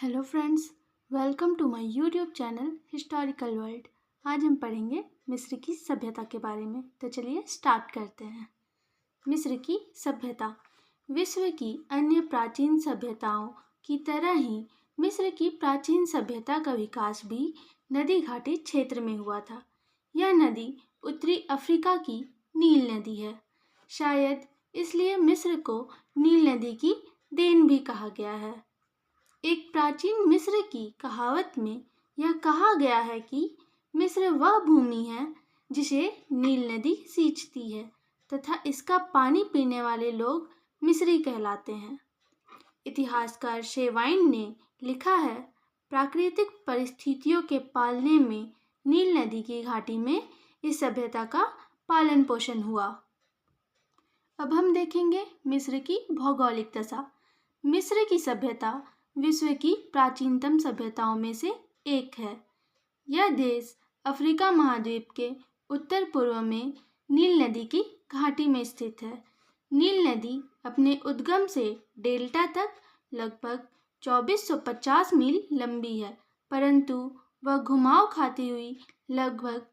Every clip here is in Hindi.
Hello friends, welcome to my YouTube channel historical world. आज हम पढ़ेंगे मिस्र की सभ्यता के बारे में। तो चलिए स्टार्ट करते हैं। मिस्र की सभ्यता विश्व की अन्य प्राचीन सभ्यताओं की तरह ही मिस्र की प्राचीन सभ्यता का विकास भी नदी घाटी क्षेत्र में हुआ था। यह नदी उत्तरी अफ्रीका की नील नदी है। शायद इसलिए मिस्र को नील नदी की देन भी कहा गया है। एक प्राचीन मिस्र की कहावत में यह कहा गया है कि मिस्र वह भूमि है जिसे नील नदी सींचती है तथा इसका पानी पीने वाले लोग मिस्री कहलाते हैं। इतिहासकार शेवाइन ने लिखा है, प्राकृतिक परिस्थितियों के पालने में नील नदी की घाटी में इस सभ्यता का पालन पोषण हुआ। अब हम देखेंगे मिस्र की भौगोलिक दशा। मिस्र की सभ्यता विश्व की प्राचीनतम सभ्यताओं में से एक है। यह देश अफ्रीका महाद्वीप के उत्तर पूर्व में नील नदी की घाटी में स्थित है। नील नदी अपने उद्गम से डेल्टा तक लगभग 2450 मील लंबी है, परंतु वह घुमाव खाती हुई लगभग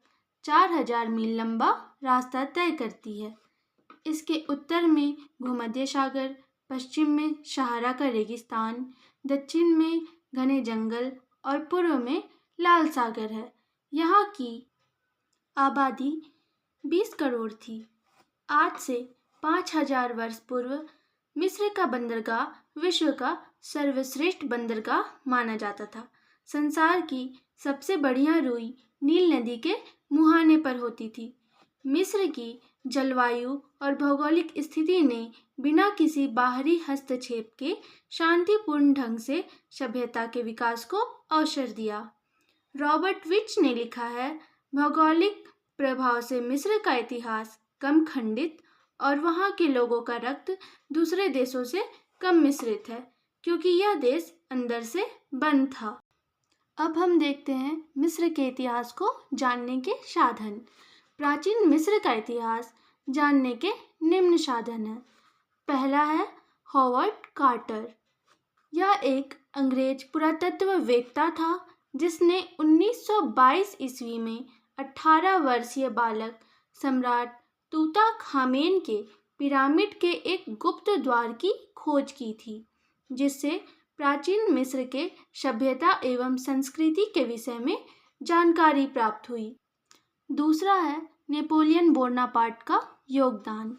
4000 मील लंबा रास्ता तय करती है। इसके उत्तर में भूमध्य सागर, पश्चिम में सहारा का रेगिस्तान, दक्षिण में घने जंगल और पूर्व में लाल सागर है। यहाँ की आबादी 20 करोड़ थी। आज से 5000 वर्ष पूर्व मिस्र का बंदरगाह विश्व का सर्वश्रेष्ठ बंदरगाह माना जाता था। संसार की सबसे बढ़िया रुई नील नदी के मुहाने पर होती थी। मिस्र की जलवायु और भौगोलिक स्थिति ने बिना किसी बाहरी हस्तक्षेप के शांतिपूर्ण ढंग से सभ्यता के विकास को अवसर दिया। रॉबर्ट विच ने लिखा है, भौगोलिक प्रभाव से मिस्र का इतिहास कम खंडित और वहाँ के लोगों का रक्त दूसरे देशों से कम मिश्रित है, क्योंकि यह देश अंदर से बंद था। अब हम देखते हैं मिस्र के इतिहास को जानने के साधन। प्राचीन मिस्र का इतिहास जानने के निम्न साधन हैं। पहला है हॉवर्ड कार्टर। यह एक अंग्रेज पुरातत्ववेत्ता था जिसने 1922 ईस्वी में 18 वर्षीय बालक सम्राट तूतानखामेन के पिरामिड के एक गुप्त द्वार की खोज की थी, जिससे प्राचीन मिस्र के सभ्यता एवं संस्कृति के विषय में जानकारी प्राप्त हुई। दूसरा है नेपोलियन बोनापार्ट का योगदान।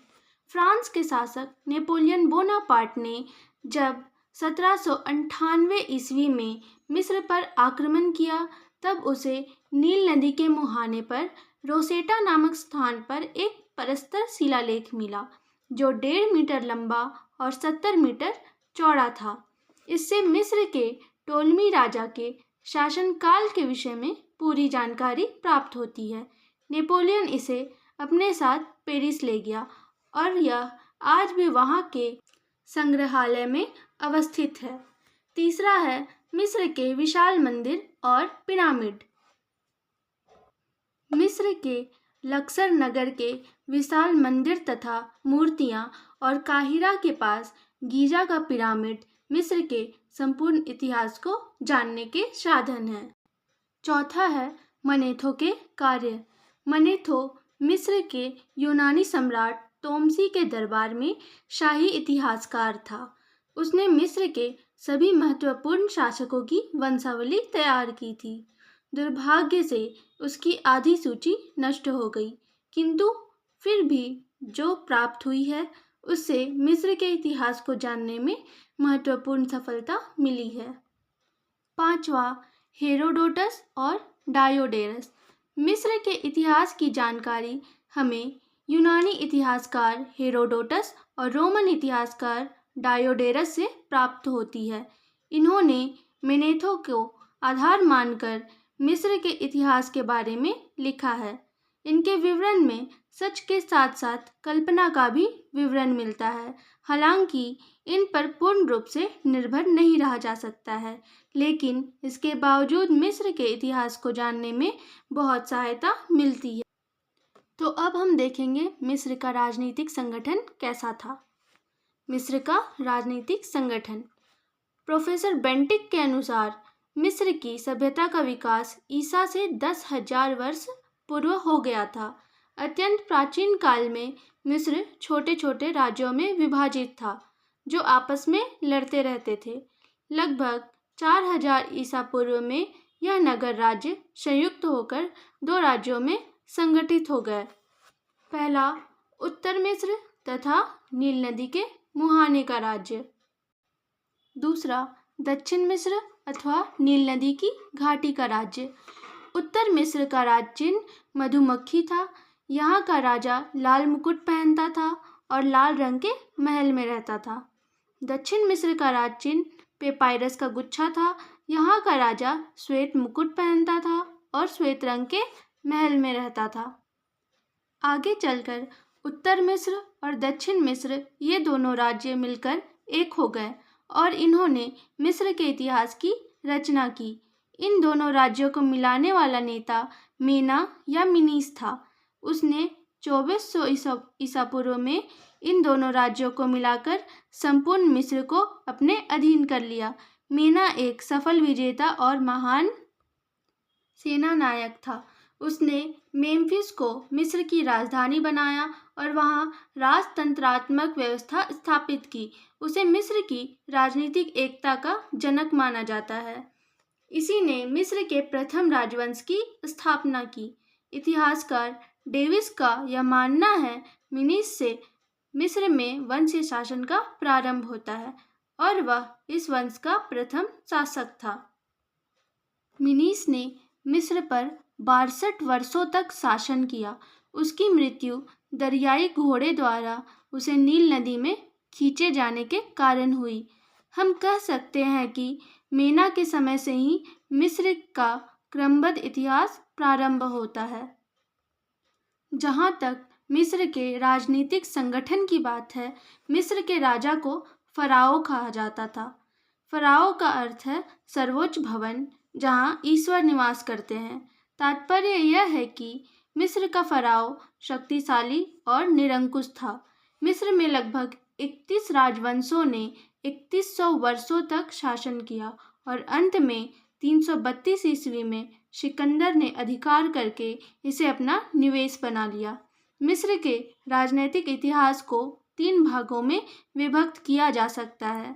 फ्रांस के शासक नेपोलियन बोनापार्ट ने जब 1798 ईस्वी में मिस्र पर आक्रमण किया, तब उसे नील नदी के मुहाने पर रोसेटा नामक स्थान पर एक प्रस्तर शिलालेख मिला, जो 1.5 मीटर लंबा और 70 मीटर चौड़ा था। इससे मिस्र के टोलमी राजा के शासनकाल के विषय में पूरी जानकारी प्राप्त होती है। नेपोलियन इसे अपने साथ पेरिस ले गया और यह आज भी वहाँ के संग्रहालय में अवस्थित है। तीसरा है मिस्र के विशाल मंदिर और पिरामिड। मिस्र के लक्सर नगर के विशाल मंदिर तथा मूर्तियाँ और काहिरा के पास गीजा का पिरामिड मिस्र के संपूर्ण इतिहास को जानने के साधन हैं। चौथा है मनेथो के कार्य। मनेथो मिस्र के यूनानी सम्राट तोमसी के दरबार में शाही इतिहासकार था। उसने मिस्र के सभी महत्वपूर्ण शासकों की वंशावली तैयार की थी। दुर्भाग्य से उसकी आधी सूची नष्ट हो गई, किंतु फिर भी जो प्राप्त हुई है उससे मिस्र के इतिहास को जानने में महत्वपूर्ण सफलता मिली है। पांचवा हेरोडोटस और डायोडेरस। मिस्र के इतिहास की जानकारी हमें यूनानी इतिहासकार हेरोडोटस और रोमन इतिहासकार डायोडेरस से प्राप्त होती है। इन्होंने मेनेथो को आधार मानकर मिस्र के इतिहास के बारे में लिखा है। इनके विवरण में सच के साथ साथ कल्पना का भी विवरण मिलता है। हालांकि इन पर पूर्ण रूप से निर्भर नहीं रहा जा सकता है, लेकिन इसके बावजूद मिस्र के इतिहास को जानने में बहुत सहायता मिलती है। तो अब हम देखेंगे मिस्र का राजनीतिक संगठन कैसा था। मिस्र का राजनीतिक संगठन प्रोफेसर बेंटिक के अनुसार मिस्र की सभ्यता का विकास ईसा से 10,000 वर्ष पूर्व हो गया था। अत्यंत प्राचीन काल में मिस्र छोटे छोटे राज्यों में विभाजित था जो आपस में लड़ते रहते थे। लगभग 4,000 ईसा पूर्व में यह नगर राज्य संयुक्त होकर दो राज्यों में संगठित हो गए। पहला उत्तर मिस्र तथा नील नदी के मुहाने का राज्य, दूसरा दक्षिण मिस्र अथवा नील नदी की घाटी का राज्य। उत्तर मिस्र का राज्य चिन्ह मधुमक्खी था। यहाँ का राजा लाल मुकुट पहनता था और लाल रंग के महल में रहता था। दक्षिण मिस्र का राज्य चिन्ह पेपायरस का गुच्छा था। यहाँ का राजा श्वेत मुकुट पहनता था और श्वेत रंग के महल में रहता था। आगे चलकर उत्तर मिस्र और दक्षिण मिस्र ये दोनों राज्य मिलकर एक हो गए और इन्होंने मिस्र के इतिहास की रचना की। इन दोनों राज्यों को मिलाने वाला नेता मेना या मिनीस था। उसने 2400 ईसा पूर्व में इन दोनों राज्यों को मिलाकर संपूर्ण मिस्र को अपने अधीन कर लिया। मेना एक सफल विजेता और महान सेना नायक था। उसने मेम्फिस को मिस्र की राजधानी बनाया और वहां राजतंत्रात्मक व्यवस्था स्थापित की। उसे मिस्र की राजनीतिक एकता का जनक माना जाता है। इसी ने मिस्र के प्रथम राजवंश की स्थापना की। इतिहासकार डेविस का यह मानना है मिनीस से मिस्र में वंशीय शासन का प्रारंभ होता है और वह इस वंश का प्रथम शासक था। मिनीस ने मिस्र पर 62 वर्षों तक शासन किया। उसकी मृत्यु दरियाई घोड़े द्वारा उसे नील नदी में खींचे जाने के कारण हुई। हम कह सकते हैं कि मेना के समय से ही मिस्र का क्रमबद्ध इतिहास प्रारंभ होता है। जहाँ तक मिस्र के राजनीतिक संगठन की बात है, मिस्र के राजा को फराओ कहा जाता था। फराओ का अर्थ है सर्वोच्च भवन, जहाँ ईश्वर निवास करते हैं। तात्पर्य यह है कि मिस्र का फराओ शक्तिशाली और निरंकुश था। मिस्र में लगभग 31 राजवंशों ने 3100 वर्षों तक शासन किया और अंत में 332 ईस्वी में सिकंदर ने अधिकार करके इसे अपना निवेश बना लिया। मिस्र के राजनीतिक इतिहास को 3 भागों में विभक्त किया जा सकता है।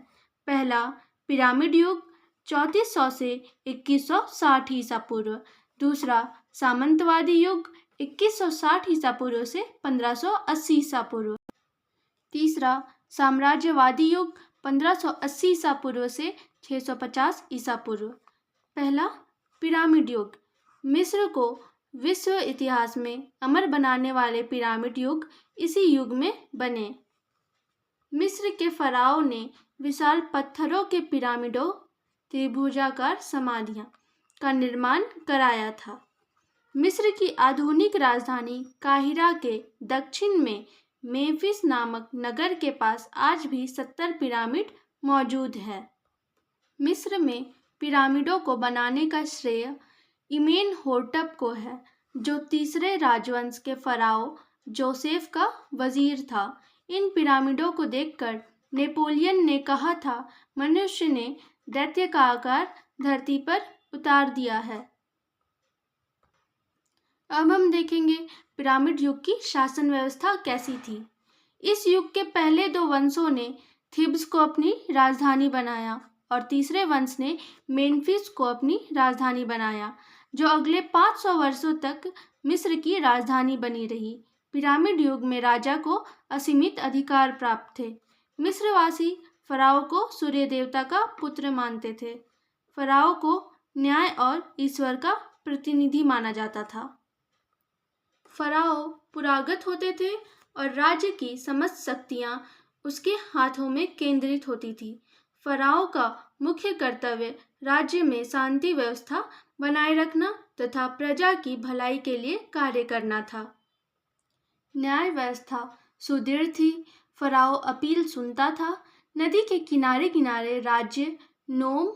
पहला पिरामिड युग 3400 से 2160 ईसा पूर्व। दूसरा सामंतवादी युग 2160 ईसा पूर्व से 1580 ईसा पूर्व। तीसरा साम्राज्यवादी युग 1580 ईसा पूर्व से 650 ईसा पूर्व। पहला पिरामिड युग। मिस्र को विश्व इतिहास में अमर बनाने वाले पिरामिड युग इसी युग में बने। मिस्र के फराओ ने विशाल पत्थरों के पिरामिडों, त्रिभुजाकार समाधियां का निर्माण कराया था। मिस्र की आधुनिक राजधानी काहिरा के दक्षिण में मेम्फिस नामक नगर के पास आज भी 70 पिरामिड मौजूद है। मिस्र में पिरामिडों को बनाने का श्रेय इमेनहोटप को है, जो तीसरे राजवंश के फराओ जोसेफ का वजीर था। इन पिरामिडों को देखकर नेपोलियन ने कहा था, मनुष्य ने दैत्य का आकार धरती पर उतार दिया है। अब हम देखेंगे पिरामिड युग की शासन व्यवस्था कैसी थी। इस युग के पहले 2 वंशों ने थिब्स को अपनी राजधानी बनाया और तीसरे वंश ने मेम्फिस को अपनी राजधानी बनाया, जो अगले 500 वर्षों तक मिस्र की राजधानी बनी रही। पिरामिड युग में राजा को असीमित अधिकार प्राप्त थे। मिस्रवासी फराओ को सूर्य देवता का पुत्र मानते थे। फराओ को न्याय और ईश्वर का प्रतिनिधि माना जाता था। फराओ पुरागत होते थे और राज्य की समस्त शक्तियां उसके हाथों में केंद्रित होती थी। फराओ का मुख्य कर्तव्य राज्य में शांति व्यवस्था बनाए रखना तथा प्रजा की भलाई के लिए कार्य करना था। न्याय व्यवस्था सुदृढ़ थी। फराओ अपील सुनता था। नदी के किनारे किनारे राज्य नोम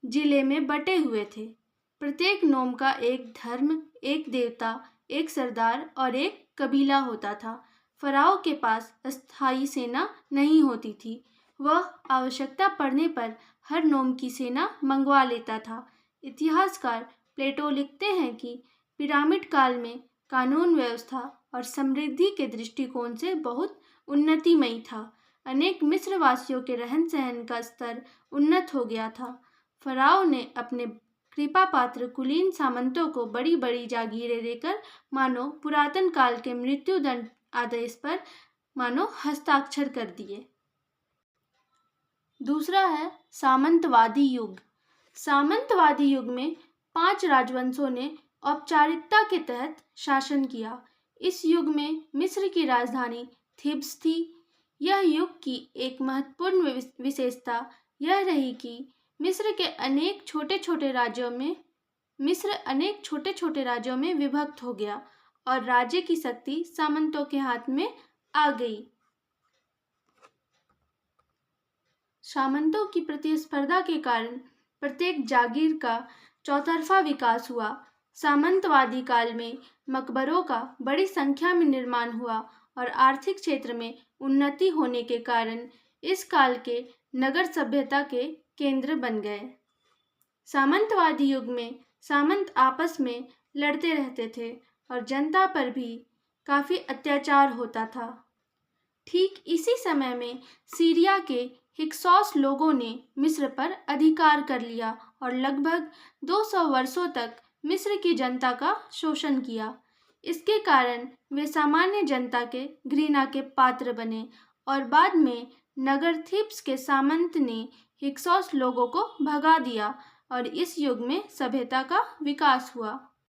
जिले में बटे हुए थे। प्रत्येक नोम का एक धर्म, एक देवता, एक सरदार और एक कबीला होता था। फराओ के पास अस्थायी सेना नहीं होती थी। वह आवश्यकता पड़ने पर हर नोम की सेना मंगवा लेता था। इतिहासकार प्लेटो लिखते हैं कि पिरामिड काल में कानून व्यवस्था और समृद्धि के दृष्टिकोण से बहुत उन्नतिमयी था। अनेक मिस्रवासियों के रहन सहन का स्तर उन्नत हो गया था। फराओ ने अपने कृपा पात्र कुलीन सामंतों को बड़ी बड़ी जागीरें देकर मानो पुरातन काल के मृत्युदंड आदेश पर मानो हस्ताक्षर कर दिए। दूसरा है सामंतवादी युग। सामंतवादी युग में 5 राजवंशों ने औपचारिकता के तहत शासन किया। इस युग में मिस्र की राजधानी थीब्स थी। यह युग की एक महत्वपूर्ण विशेषता यह रही कि मिस्र अनेक छोटे छोटे राज्यों में विभक्त हो गया और राज्य की शक्ति सामंतों के हाथ में आ गई। सामंतों की प्रतिस्पर्धा के कारण प्रत्येक जागीर का चौतरफा विकास हुआ। सामंतवादी काल में मकबरों का बड़ी संख्या में निर्माण हुआ और आर्थिक क्षेत्र में उन्नति होने के कारण इस काल के नगर सभ्यता के केंद्र बन गए। सामंतवादी युग में सामंत आपस में लड़ते रहते थे और जनता पर भी काफी अत्याचार होता था। ठीक इसी समय में सीरिया के हिक्सौस लोगों ने मिस्र पर अधिकार कर लिया और लगभग 200 वर्षों तक मिस्र की जनता का शोषण किया। इसके कारण वे सामान्य जनता के घृणा के पात्र बने और बाद में नगर थीब्स के सामंत ने हिक्सौस लोगों को भगा दिया और इस युग में सभ्यता का विकास हुआ।